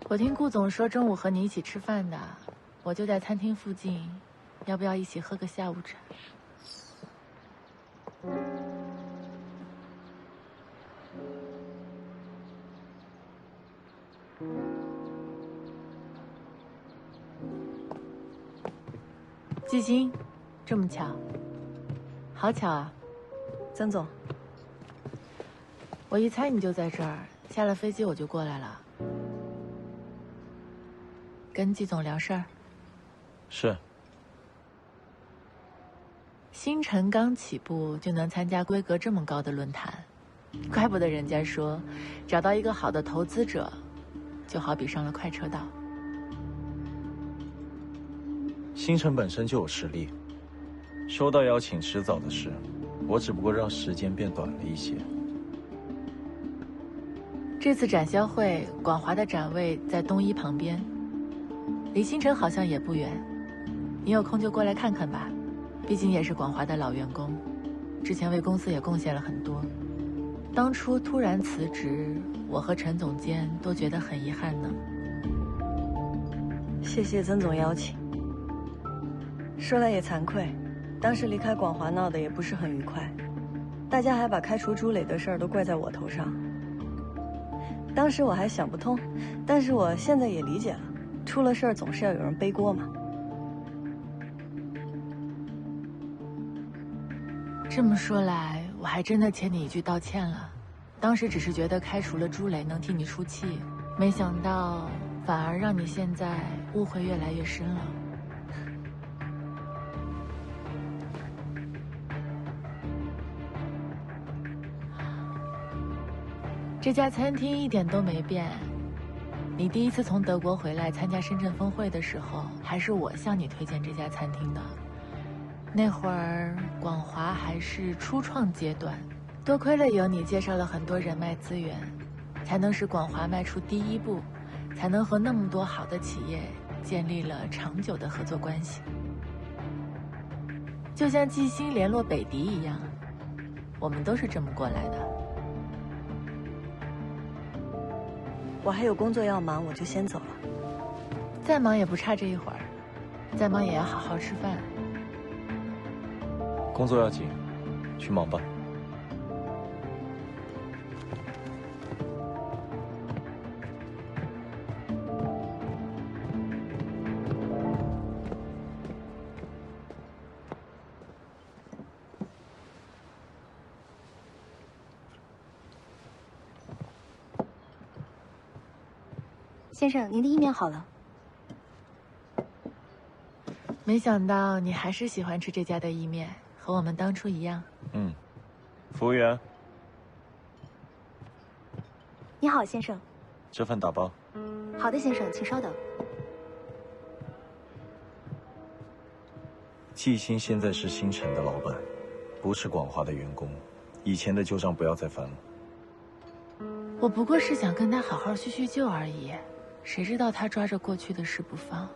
我听顾总说中午和你一起吃饭的，我就在餐厅附近，要不要一起喝个下午茶？季星，这么巧，好巧啊！曾总，我一猜你就在这儿，下了飞机我就过来了。跟季总聊事儿。是。星辰刚起步就能参加规格这么高的论坛，怪不得人家说，找到一个好的投资者，就好比上了快车道。星辰本身就有实力，收到邀请迟早的事，我只不过让时间变短了一些。这次展销会，广华的展位在东一旁边，离星辰好像也不远，你有空就过来看看吧，毕竟也是广华的老员工，之前为公司也贡献了很多。当初突然辞职，我和陈总监都觉得很遗憾呢。谢谢曾总邀请。说来也惭愧，当时离开广华闹得也不是很愉快，大家还把开除朱磊的事儿都怪在我头上。当时我还想不通，但是我现在也理解了，出了事儿总是要有人背锅嘛。这么说来，我还真的欠你一句道歉了。当时只是觉得开除了朱磊能替你出气，没想到反而让你现在误会越来越深了。这家餐厅一点都没变。你第一次从德国回来参加深圳峰会的时候，还是我向你推荐这家餐厅的。那会儿广华还是初创阶段，多亏了有你介绍了很多人脉资源，才能使广华迈出第一步，才能和那么多好的企业建立了长久的合作关系。就像季星联络北迪一样，我们都是这么过来的。我还有工作要忙，我就先走了。再忙也不差这一会儿，再忙也要好好吃饭。工作要紧，去忙吧。先生，您的意面好了。没想到你还是喜欢吃这家的意面，和我们当初一样。服务员，你好，先生。这份打包。好的，先生，请稍等。季星现在是星辰的老板，不是广华的员工，以前的旧账不要再翻了。我不过是想跟他好好叙叙旧而已，谁知道他抓着过去的事不放。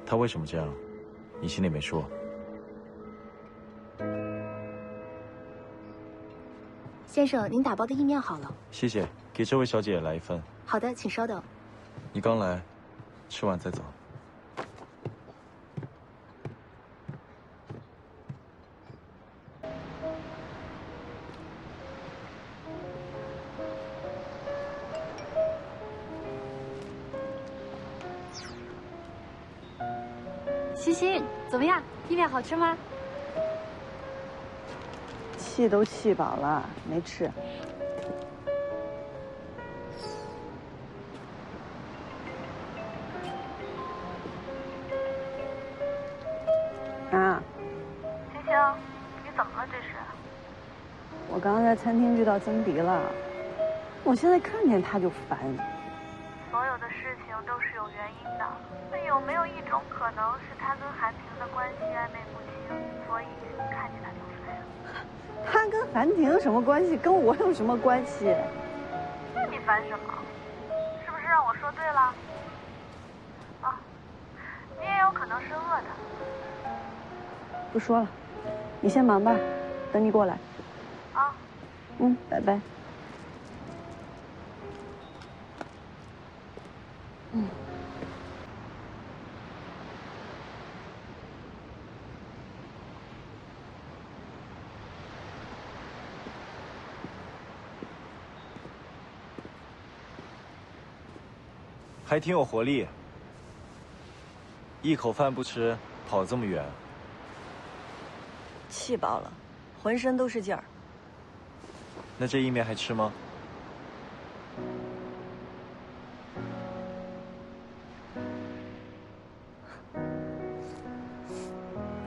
他为什么这样？你心里没数？先生，您打包的意面好了。谢谢，给这位小姐也来一份。好的，请稍等。你刚来，吃完再走。西西，怎么样？意面好吃吗？气都气饱了，没吃。啊，星星，你怎么了这是？我刚刚在餐厅遇到曾迪了，我现在看见他就烦。所有的事情都是有原因的，那有没有一种可能是他跟韩婷的关系暧昧不清，所以看见他就烦？他跟韩婷什么关系？跟我有什么关系？那你烦什么？是不是让我说对了？啊，你也有可能是饿的。不说了，你先忙吧，等你过来。啊。拜拜。嗯。还挺有活力。一口饭不吃，跑这么远。气饱了，浑身都是劲儿。那这意面还吃吗？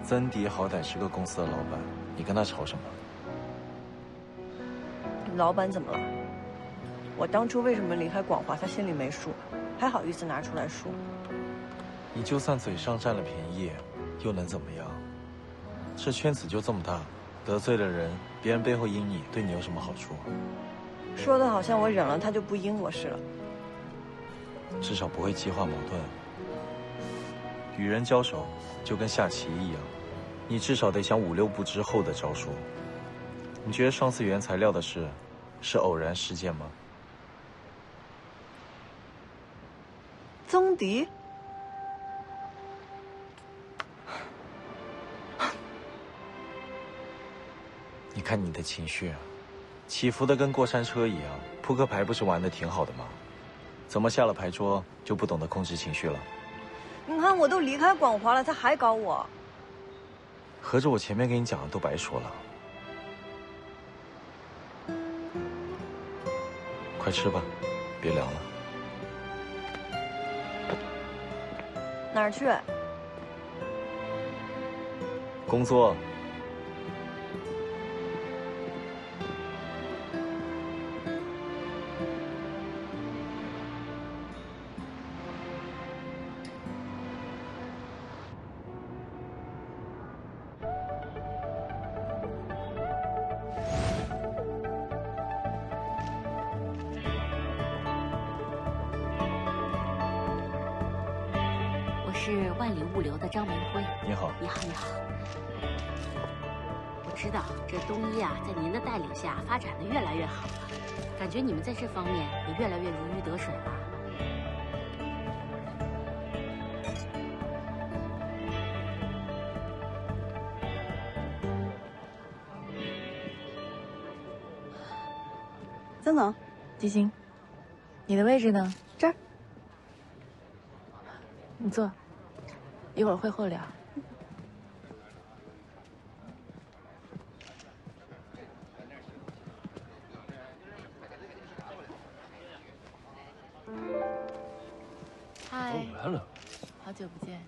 曾迪好歹是个公司的老板，你跟他吵什么？老板怎么了？我当初为什么离开广华，他心里没数，还好意思拿出来说？你就算嘴上占了便宜，又能怎么样？这圈子就这么大，得罪了人，别人背后阴你，对你有什么好处？说的好像我忍了他就不阴我似的。至少不会激化矛盾。与人交手就跟下棋一样，你至少得想5、6步之后的招数。你觉得上次原材料的事是偶然事件吗？曾迪，你看你的情绪，起伏的跟过山车一样。扑克牌不是玩的挺好的吗？怎么下了牌桌就不懂得控制情绪了？你看我都离开广华了，他还搞我。合着我前面给你讲的都白说了。快吃吧，别凉了。哪儿去？工作。是万里物流的张明辉。你好。你好，你好。我知道这东一啊，在您的带领下发展的越来越好了，感觉你们在这方面也越来越如鱼得水了。曾总，季星，你的位置呢？这儿。你坐。一会儿会后聊。嗨，来了，好久不见。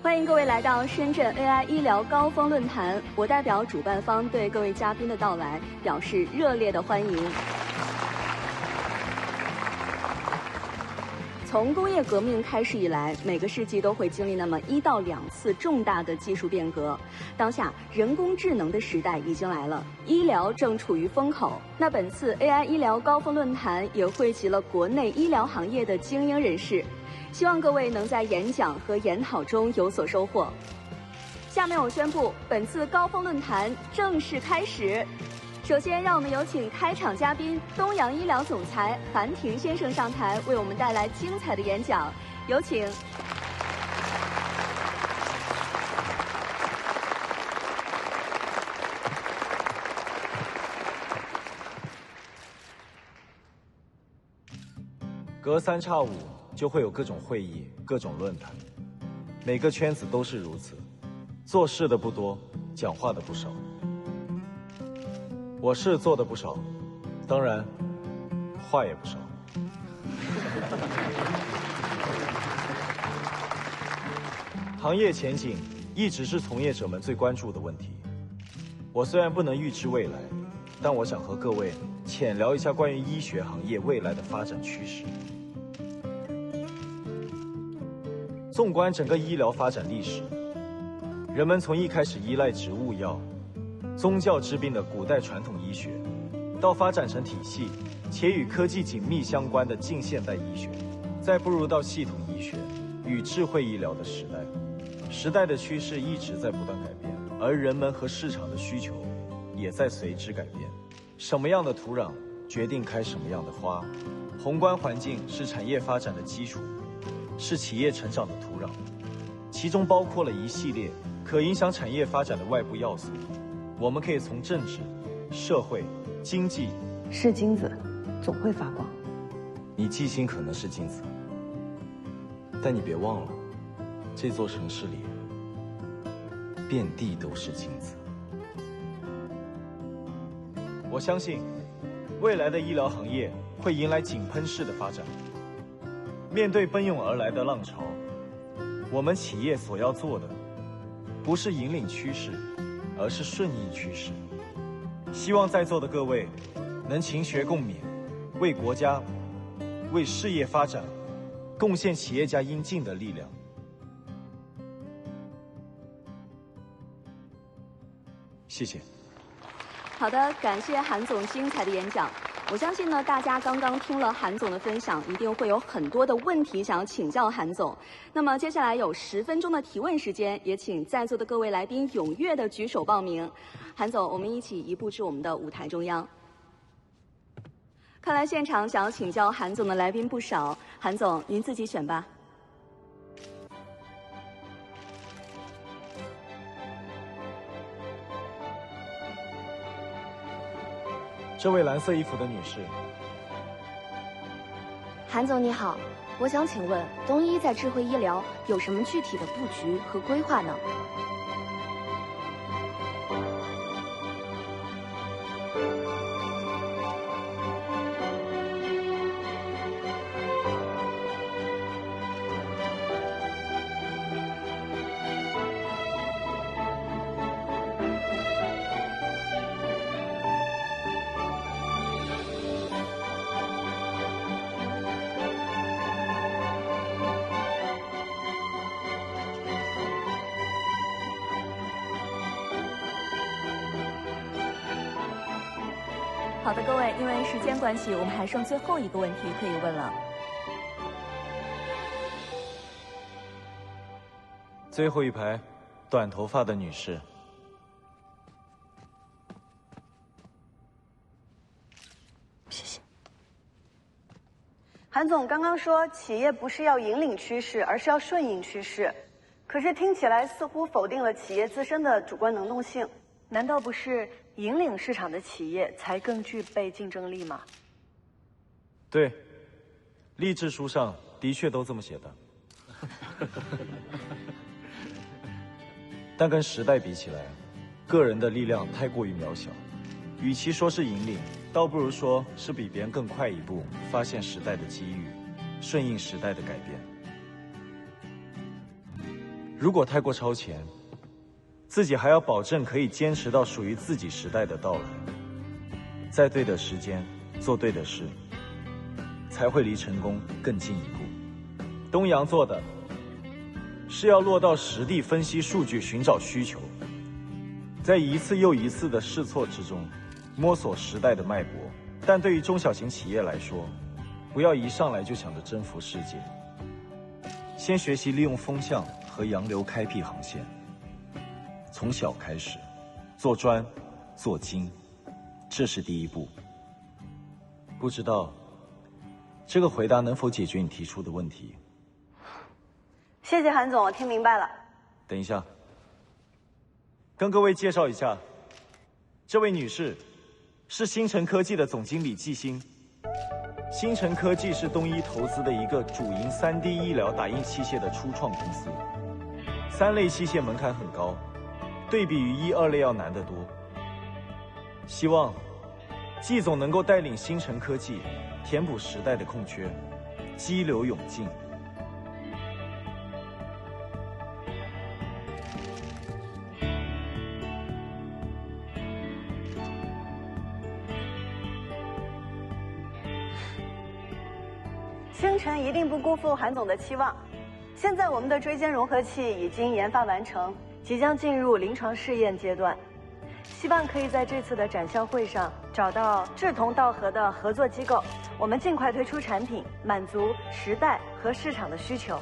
欢迎各位来到深圳 AI 医疗高峰论坛，我代表主办方对各位嘉宾的到来表示热烈的欢迎。从工业革命开始以来，每个世纪都会经历那么1到2次重大的技术变革。当下人工智能的时代已经来了，医疗正处于风口。那本次 AI 医疗高峰论坛也汇集了国内医疗行业的精英人士，希望各位能在演讲和研讨中有所收获。下面我宣布，本次高峰论坛正式开始。首先，让我们有请开场嘉宾东洋医疗总裁韩廷先生上台，为我们带来精彩的演讲。有请。隔3差5就会有各种会议、各种论坛，每个圈子都是如此，做事的不多，讲话的不少。我是做的不少，当然，话也不少。行业前景一直是从业者们最关注的问题。我虽然不能预知未来，但我想和各位浅聊一下关于医学行业未来的发展趋势。纵观整个医疗发展历史，人们从一开始依赖植物药、宗教治病的古代传统医学，到发展成体系且与科技紧密相关的近现代医学，再步入到系统医学与智慧医疗的时代。时代的趋势一直在不断改变，而人们和市场的需求也在随之改变。什么样的土壤决定开什么样的花，宏观环境是产业发展的基础，是企业成长的土壤，其中包括了一系列可影响产业发展的外部要素。我们可以从政治、社会、经济。是金子，总会发光。你记性可能是金子，但你别忘了，这座城市里遍地都是金子。我相信，未来的医疗行业会迎来井喷式的发展。面对奔涌而来的浪潮，我们企业所要做的，不是引领趋势，而是顺应趋势。希望在座的各位能勤学共勉，为国家、为事业发展贡献企业家应尽的力量。谢谢。好的，感谢韩总精彩的演讲。我相信呢，大家刚刚听了韩总的分享，一定会有很多的问题想要请教韩总。那么接下来有10分钟的提问时间，也请在座的各位来宾踊跃的举手报名。韩总，我们一起移步至我们的舞台中央。看来现场想要请教韩总的来宾不少，韩总您自己选吧。这位蓝色衣服的女士，韩总你好，我想请问东医在智慧医疗有什么具体的布局和规划呢？好的，各位，因为时间关系，我们还剩最后一个问题可以问了。最后一排，短头发的女士。谢谢。韩总刚刚说，企业不是要引领趋势，而是要顺应趋势，可是听起来似乎否定了企业自身的主观能动性。难道不是引领市场的企业才更具备竞争力吗？对，励志书上的确都这么写的。但跟时代比起来，个人的力量太过于渺小，与其说是引领，倒不如说是比别人更快一步发现时代的机遇，顺应时代的改变。如果太过超前，自己还要保证可以坚持到属于自己时代的到来，在对的时间做对的事，才会离成功更近一步。东阳做的是要落到实地分析数据，寻找需求，在一次又一次的试错之中摸索时代的脉搏。但对于中小型企业来说，不要一上来就想着征服世界，先学习利用风向和洋流开辟航线，从小开始，做专做精，这是第一步。不知道这个回答能否解决你提出的问题？谢谢韩总，我听明白了。等一下，跟各位介绍一下，这位女士是星辰科技的总经理季星。星辰科技是东医投资的一个主营 3D 医疗打印器械的初创公司。3类器械门槛很高，对比于1、2类要难得多。希望季总能够带领星辰科技填补时代的空缺，激流勇进。星辰一定不辜负韩总的期望。现在我们的椎间融合器已经研发完成，即将进入临床试验阶段。希望可以在这次的展销会上找到志同道合的合作机构，我们尽快推出产品，满足时代和市场的需求。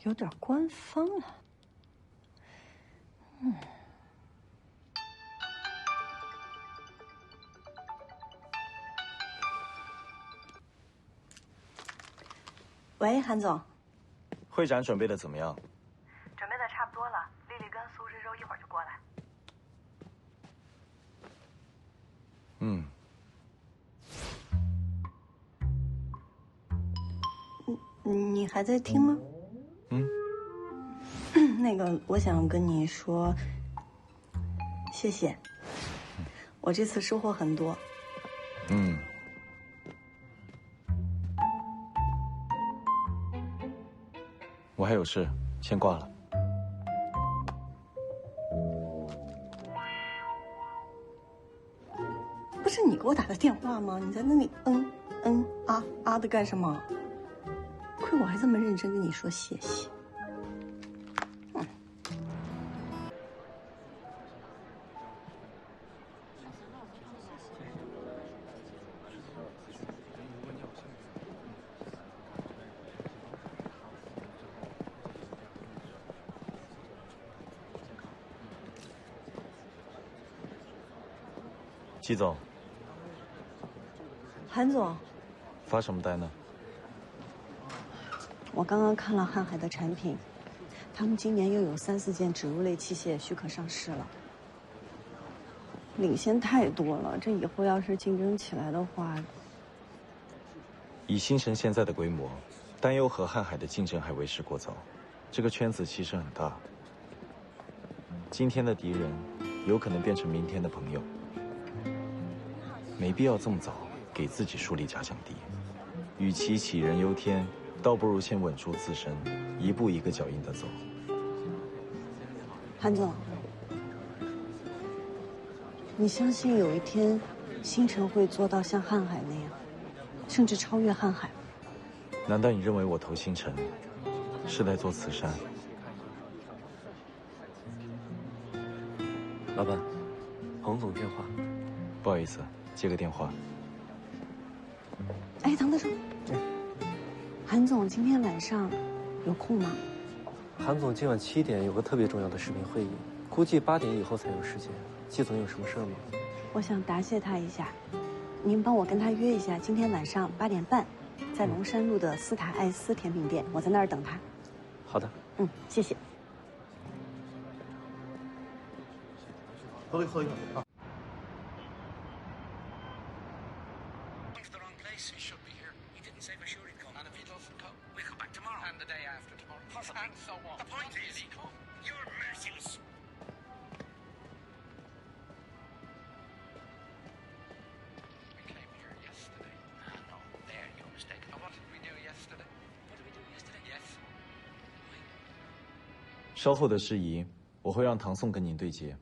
有点官方了。喂，韩总。会展准备的怎么样？准备的差不多了，丽丽跟苏轼周一会儿就过来。你还在听吗？那个，我想跟你说，谢谢。我这次收获很多。我还有事，先挂了。不是你给我打的电话吗？你在那里啊的干什么？亏我还这么认真跟你说谢谢。季总，韩总，发什么呆呢？我刚刚看了瀚海的产品，他们今年又有3、4件植物类器械许可上市了，领先太多了。这以后要是竞争起来的话，以星辰现在的规模，担忧和瀚海的竞争还为时过早。这个圈子其实很大，今天的敌人有可能变成明天的朋友。没必要这么早给自己树立假想敌，与其杞人忧天，倒不如先稳住自身，一步一个脚印的走。韩总，你相信有一天，星辰会做到像瀚海那样，甚至超越瀚海？难道你认为我投星辰是在做慈善？老板，彭总电话。不好意思，接个电话。哎，唐德忠，韩总今天晚上有空吗？韩总今晚7点有个特别重要的视频会议，估计8点以后才有时间。季总有什么事儿吗？我想答谢他一下，您帮我跟他约一下，今天晚上8点半，在龙山路的斯塔艾斯甜品店，我在那儿等他。好的。谢谢。喝一口啊。稍后的事宜，我会让唐宋跟您对接。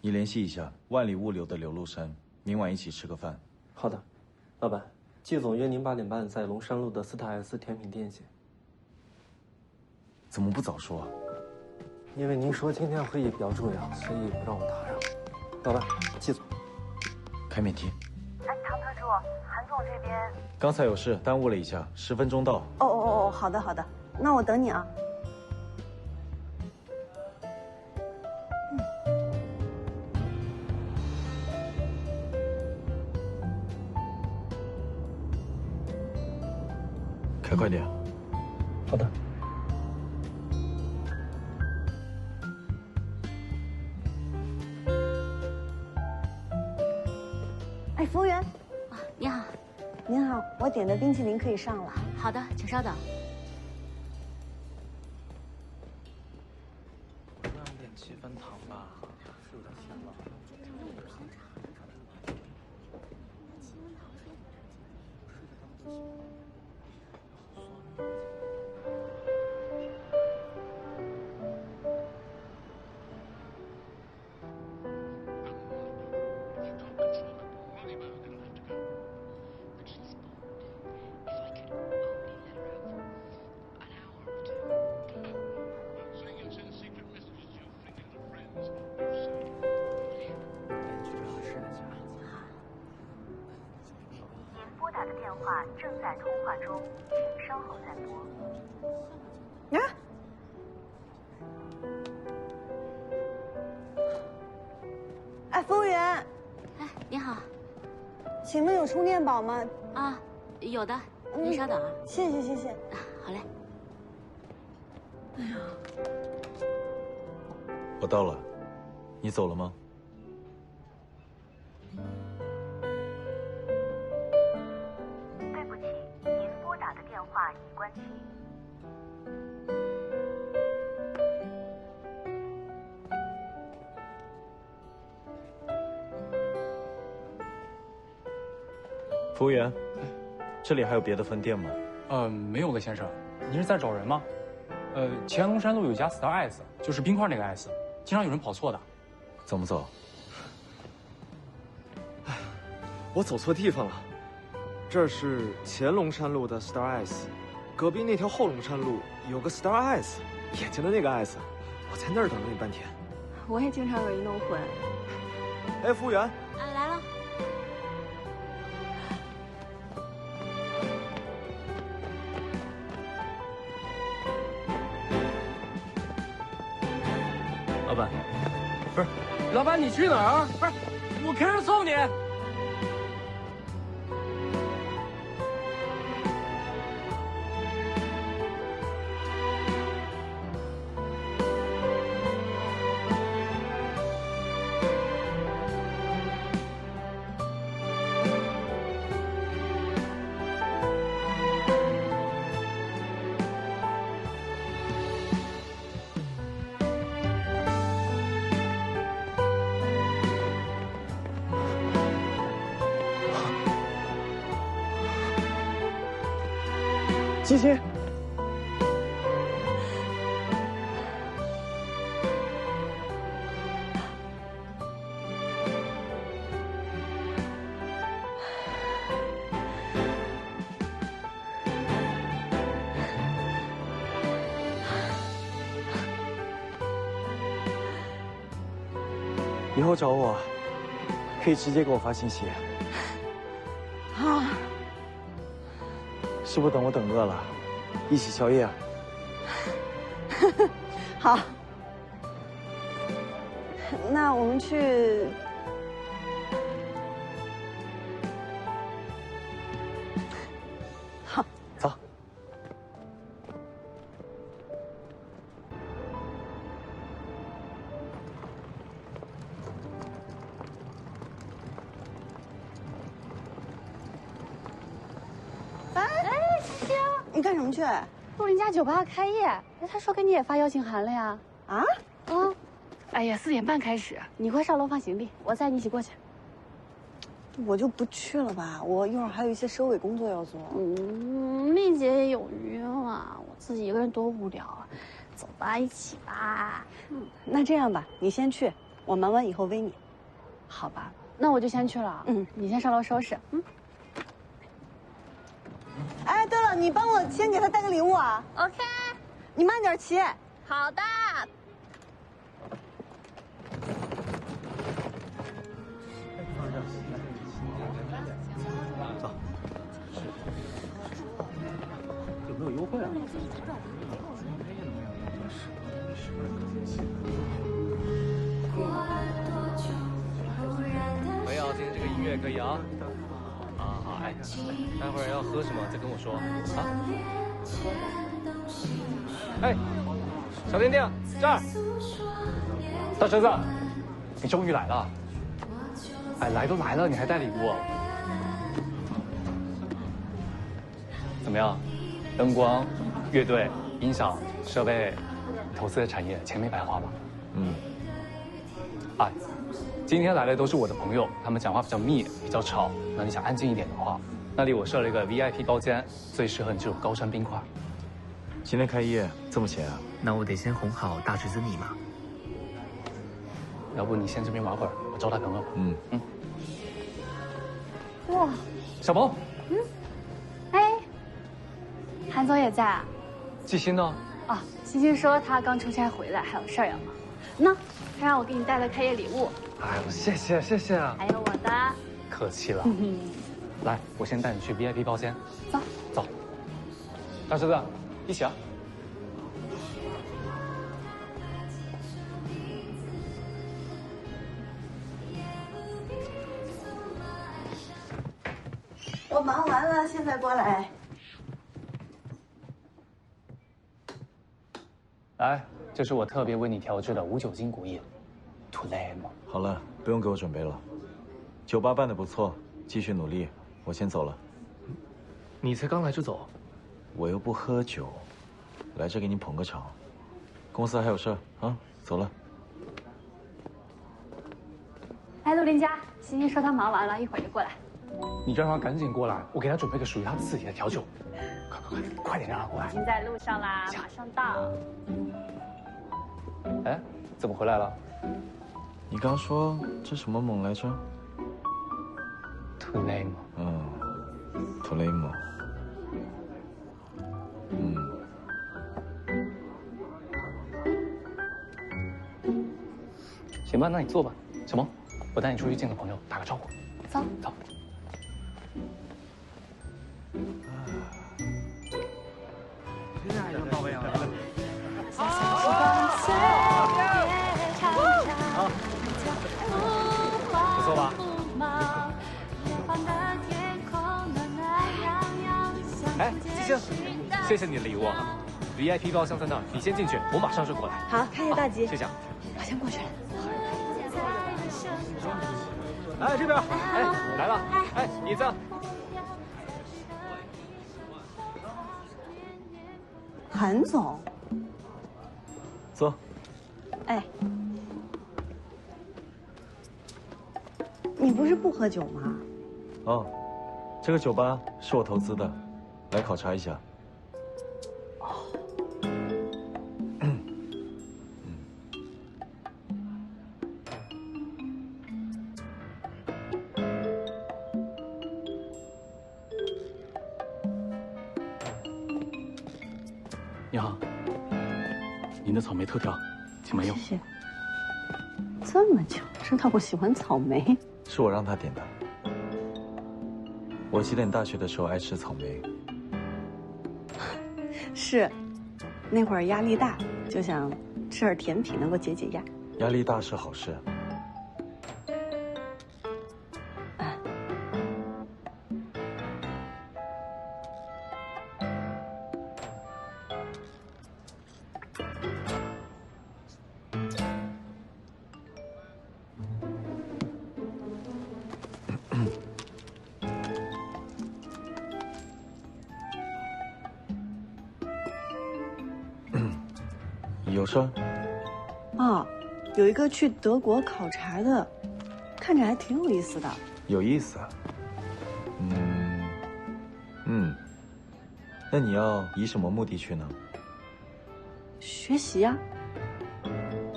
你联系一下万里物流的刘禄山，明晚一起吃个饭。好的，老板，季总约您8点半在龙山路的斯塔艾斯甜品店见。怎么不早说啊？因为您说今天会议比较重要，所以不让我打扰。老板，季总，开免提。哎，唐特助，韩总这边刚才有事耽误了一下，10分钟到。哦，好的，那我等你啊。开快点。好的。哎，服务员。啊，你好。您好，我点的冰淇淋可以上了。好的，请稍等。让点7分糖吧，是有点甜了。话正在通话中，请稍后再拨。啊！哎，服务员，哎，你好。请问有充电宝吗？啊，有的，您稍等啊。谢谢谢谢。啊，好嘞。哎呀，我到了，你走了吗？对不起，您拨打的电话已关机。服务员，这里还有别的分店吗？没有了，先生。您是在找人吗？乾隆山路有家 Star Ice， 就是冰块那个 ice， 经常有人跑错的。怎么走？我走错地方了。这是乾隆山路的 Star Ice， 隔壁那条后龙山路有个 Star Ice， 眼睛的那个 ice， 我在那儿等了你半天。我也经常容易弄混。哎，服务员。啊，来了。老板，不是，老板你去哪儿？不是，我开车送你。机器。以后找我，可以直接给我发信息。啊。是不是等我等饿了，一起宵夜啊？好，那我们去。好，走。你干什么去？陆林家酒吧开业，他说给你也发邀请函了呀。啊？嗯。哎呀，4点半开始，你快上楼放行李，我载你一起过去。我就不去了吧，我一会儿还有一些收尾工作要做。丽姐也有约了，我自己一个人多无聊啊。走吧，一起吧。那这样吧，你先去，我忙完以后微你。好吧，那我就先去了。你先上楼收拾。哎，对了，你帮我先给他带个礼物啊。OK。你慢点骑。好的。走。有没有优惠啊？可以啊，今天这个音乐可以啊。好，哎，待会儿要喝什么再跟我说啊。哎，小甜甜，这儿。大侄子，你终于来了。哎，来都来了，你还带礼物？怎么样？灯光、乐队、音响、设备，投资的产业钱没白花吧？哎，今天来的都是我的朋友，他们讲话比较密，比较吵。那你想安静一点的话，那里我设了一个 VIP 包间，最适合你这种高山冰块。今天开业这么闲啊？那我得先哄好大侄子你嘛。要不你先这边玩会儿，我招待朋友。哇，小鹏。哎，韩总也在啊？季欣呢？啊，欣欣说他刚出差回来，还有事儿要忙。那他让我给你带了开业礼物。哎呦，谢谢谢谢啊！还有我的。客气了。来，我先带你去 VIP 包间。走。走。大侄子，一起啊！我忙完了，现在过来。来，这是我特别为你调制的无酒精谷饮，土雷嘛。好了，不用给我准备了。酒吧办得不错，继续努力。我先走了。你才刚来就走？我又不喝酒，来这给你捧个场。公司还有事儿啊，走了。哎，陆林佳，欣欣说她忙完了，一会儿就过来。你让他赶紧过来，我给他准备个属于他自己的调酒。快点让他过来！已经在路上啦，马上到。哎，怎么回来了？你刚说这什么猛来着？土雷嘛。土雷猛。行吧，那你坐吧。小萌，我带你出去见个朋友，打个招呼。走。走。到位啊！不错吧？哎，欣欣，谢谢你的礼物啊 ！VIP 包厢在那儿，你先进去，我马上就过来。好，开业大吉。谢谢。我先过去了。哎，这边，哎，来了，哎，椅子。韩总，坐。哎，你不是不喝酒吗？哦，这个酒吧是我投资的，来考察一下。你好，您的草莓特调，请慢用。谢谢。这么久，知道我喜欢草莓？是我让他点的。我几点大学的时候爱吃草莓。是，那会儿压力大，就想吃点甜品能够解解压。压力大是好事。有事儿？啊，有一个去德国考察的，看着还挺有意思的。有意思。那你要以什么目的去呢？学习呀，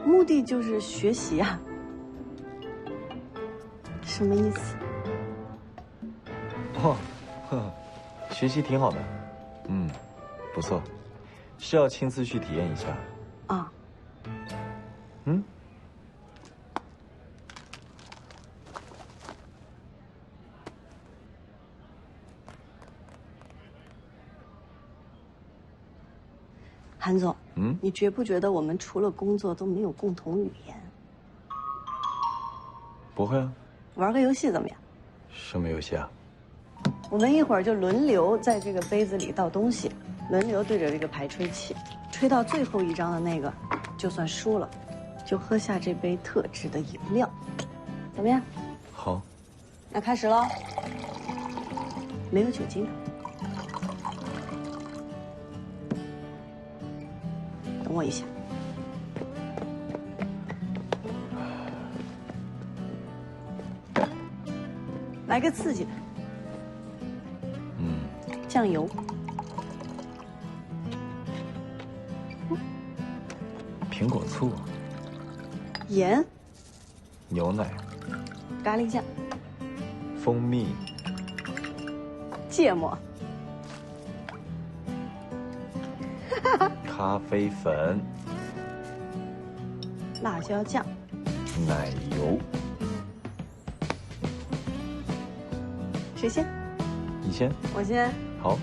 目的就是学习呀。什么意思？哦，学习挺好的。不错，是要亲自去体验一下。啊。韩总，你觉不觉得我们除了工作都没有共同语言？不会啊。玩个游戏怎么样？什么游戏啊？我们一会儿就轮流在这个杯子里倒东西，轮流对着这个牌吹气，吹到最后一张的那个，就算输了，就喝下这杯特制的饮料，怎么样？好。那开始喽。没有酒精的。等我一下。来个刺激的。酱油。苹果醋。盐。牛奶。咖喱酱。蜂蜜。芥末。咖啡粉。辣椒酱。奶油。谁先？你先。我先。好。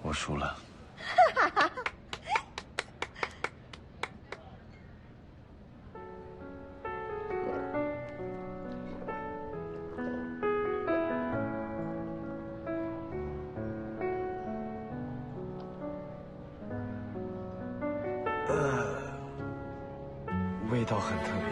我输了。味道很特别。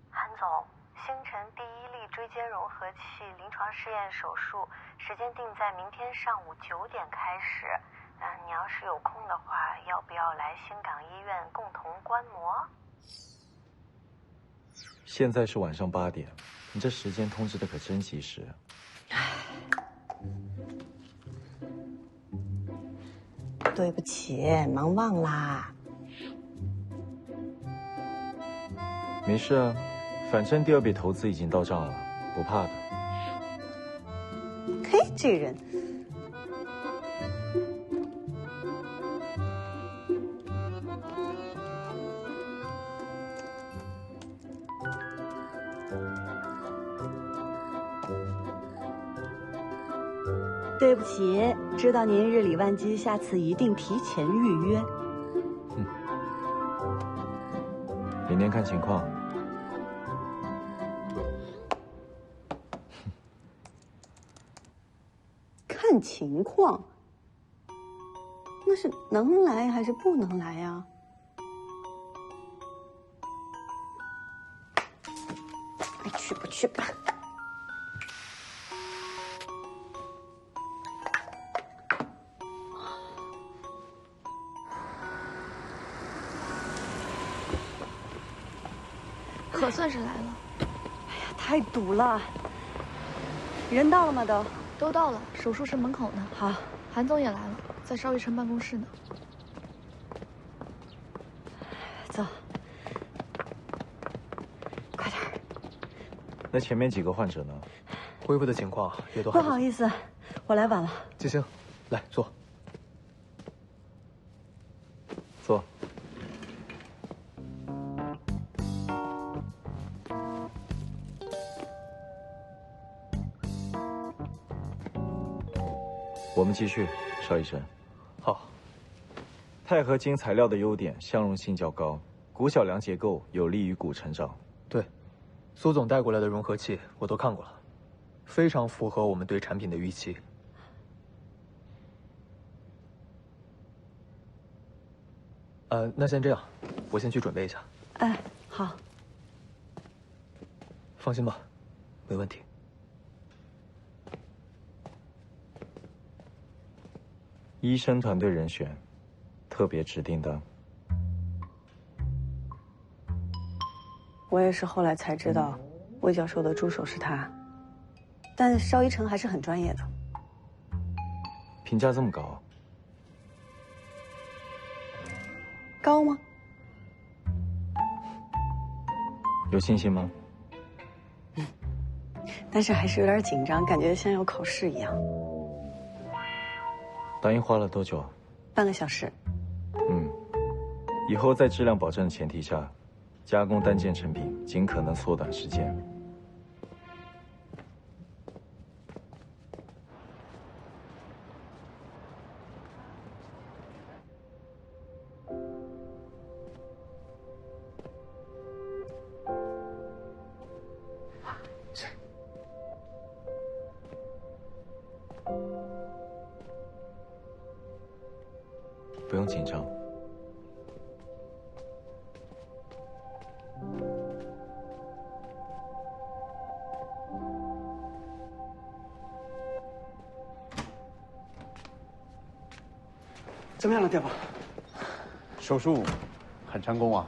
韩总，星辰第一例椎间融合器临床试验手术时间定在明天上午9点开始。你要是有空的话，要不要来新港医院共同观摩？现在是晚上8点，你这时间通知的可真及时。对不起，忙忘啦。没事啊，反正第2笔投资已经到账了，不怕的。嘿，这人。对不起，知道您日理万机，下次一定提前预约。明天看情况。看情况？那是能来还是不能来呀？爱去不去吧。可算是来了。哎呀，太堵了。人到了吗？都到了，手术室门口呢。好，韩总也来了，在邵医生办公室呢。走，快点。那前面几个患者呢？恢复的情况也都还不好意思，我来晚了。金星，来坐。坐。我们继续，邵医生。好。钛合金材料的优点，相容性较高，骨小梁结构有利于骨成长。对，苏总带过来的融合器我都看过了，非常符合我们对产品的预期。那先这样，我先去准备一下。哎，好。放心吧，没问题。医生团队人选，特别指定的。我也是后来才知道，魏教授的助手是他，但邵一成还是很专业的。评价这么高？高吗？有信心吗？但是还是有点紧张，感觉像要考试一样。打印花了多久？半个小时。以后在质量保证的前提下，加工单件成品，尽可能缩短时间。不用紧张。怎么样了，爹爸？手术很成功啊！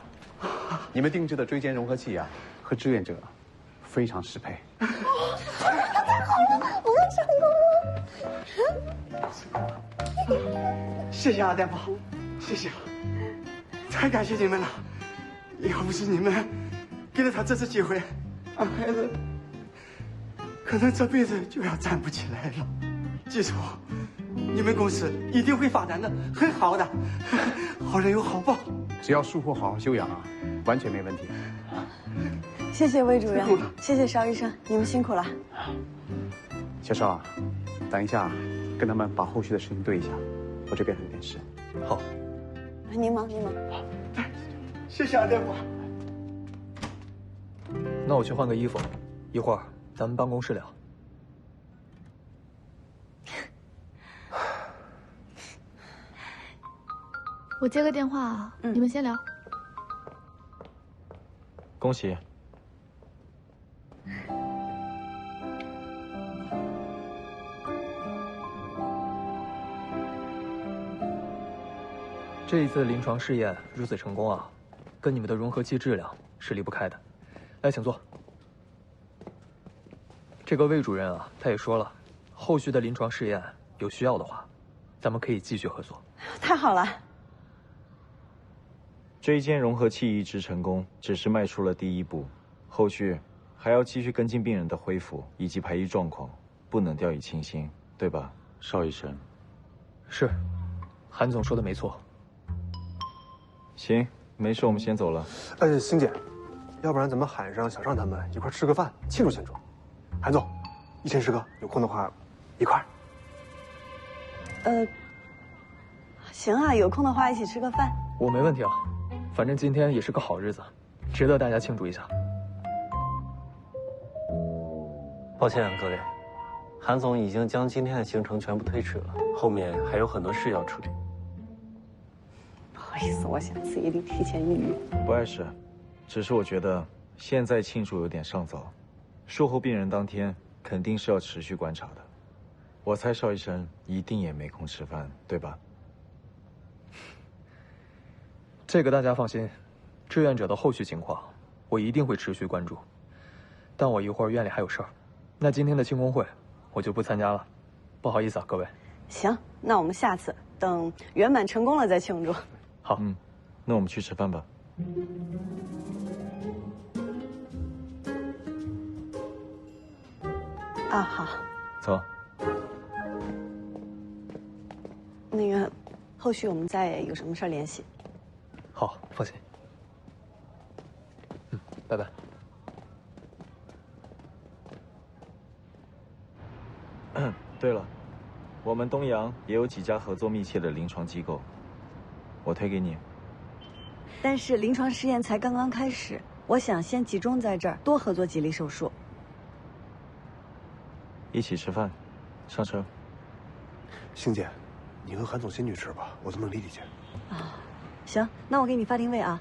你们定制的椎间融合器啊，和志愿者非常适配。太好了，我们成功了！谢谢啊，爹爸，谢谢，太感谢你们了！要不是你们给了他这次机会，俺孩子可能这辈子就要站不起来了。记住，你们公司一定会发展的很好的，好人有好报。只要术后好好休养啊，完全没问题。谢谢魏主任，谢谢邵医生，你们辛苦了。小邵啊，等一下跟他们把后续的事情对一下，我这边还有点事。好，您忙您忙。谢谢啊，大夫。那我去换个衣服，一会儿咱们办公室聊。我接个电话啊，你们先聊。恭喜。这一次临床试验如此成功啊，跟你们的融合器质量是离不开的。来，请坐。这个魏主任啊，他也说了，后续的临床试验有需要的话，咱们可以继续合作。太好了。椎间融合器移植成功，只是迈出了第一步，后续还要继续跟进病人的恢复以及排异状况，不能掉以轻心，对吧，邵医生？是，韩总说的没错。行，没事，我们先走了。星姐，要不然咱们喊上小尚他们一块吃个饭，庆祝庆祝。韩总，一晨师哥有空的话，一块儿。行啊，有空的话一起吃个饭。我没问题啊，反正今天也是个好日子，值得大家庆祝一下。抱歉啊，各位，韩总已经将今天的行程全部推迟了，后面还有很多事要处理。不好意思，我下次一定提前预约。不碍事，只是我觉得现在庆祝有点尚早，术后病人当天肯定是要持续观察的。我猜邵医生一定也没空吃饭，对吧？这个大家放心，志愿者的后续情况我一定会持续关注。但我一会儿院里还有事儿，那今天的庆功会我就不参加了，不好意思啊，各位。行，那我们下次等圆满成功了再庆祝。好，那我们去吃饭吧。啊，好。走。那个，后续我们再有什么事儿联系。好，放心。拜拜。对了，我们东阳也有几家合作密切的临床机构，我推给你。但是临床试验才刚刚开始，我想先集中在这儿，多合作几例手术。一起吃饭，上车。星姐，你和韩总先去吃吧，我这么理理去。啊，行，那我给你发定位啊。